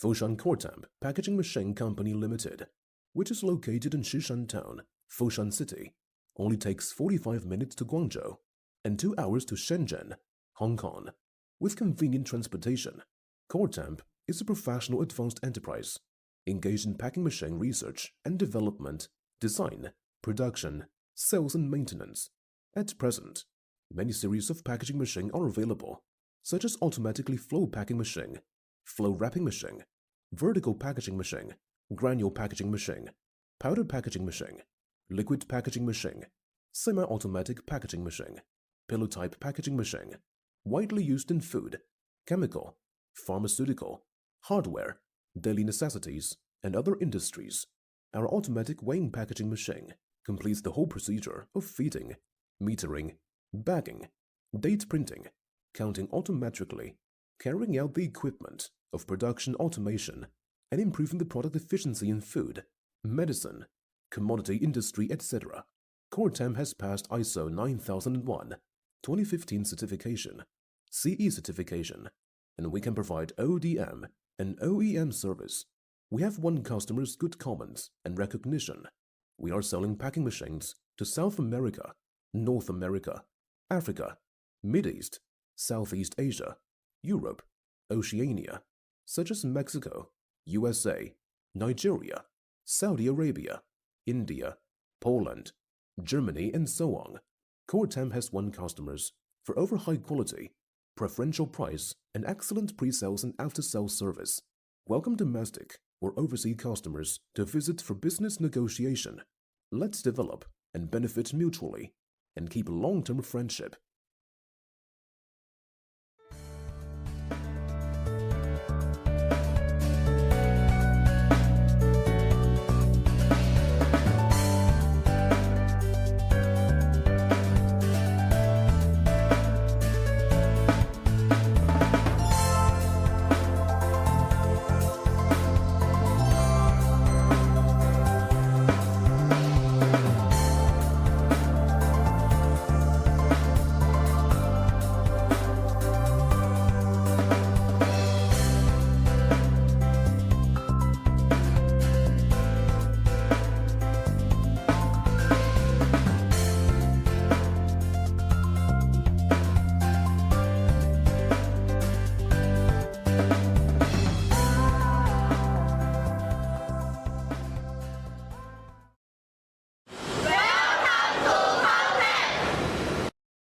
Foshan Coretamp Packaging Machine Company Limited, which is located in Shishan Town, Foshan City, only takes 45 minutes to Guangzhou and 2 hours to Shenzhen, Hong Kong. With convenient transportation, Coretamp is a professional advanced enterprise engaged in packing machine research and development, design, production, sales and maintenance. At present, many series of packaging machine are available, such as automatically flow packing machine, flow wrapping machine, vertical packaging machine, granule packaging machine, powder packaging machine, liquid packaging machine, semi-automatic packaging machine, pillow-type packaging machine, widely used in food, chemical, pharmaceutical, hardware, daily necessities, and other industries. Our automatic weighing packaging machine completes the whole procedure of feeding, metering, bagging, date printing, counting automatically, carrying out the equipment of production automation, and improving the product efficiency in food, medicine, commodity industry, etc. Coretamp has passed ISO 9001-2015 certification, CE certification, and we can provide ODM and OEM service. We have won customers' good comments and recognition. We are selling packing machines to South America, North America, Africa, Mideast, Southeast Asia, Europe, Oceania, such as Mexico, USA, Nigeria, Saudi Arabia, India, Poland, Germany, and so on. Coretamp has won customers for over high quality, preferential price, and excellent pre-sales and after-sales service. Welcome domestic or overseas customers to visit for business negotiation. Let's develop and benefit mutually and keep a long-term friendship.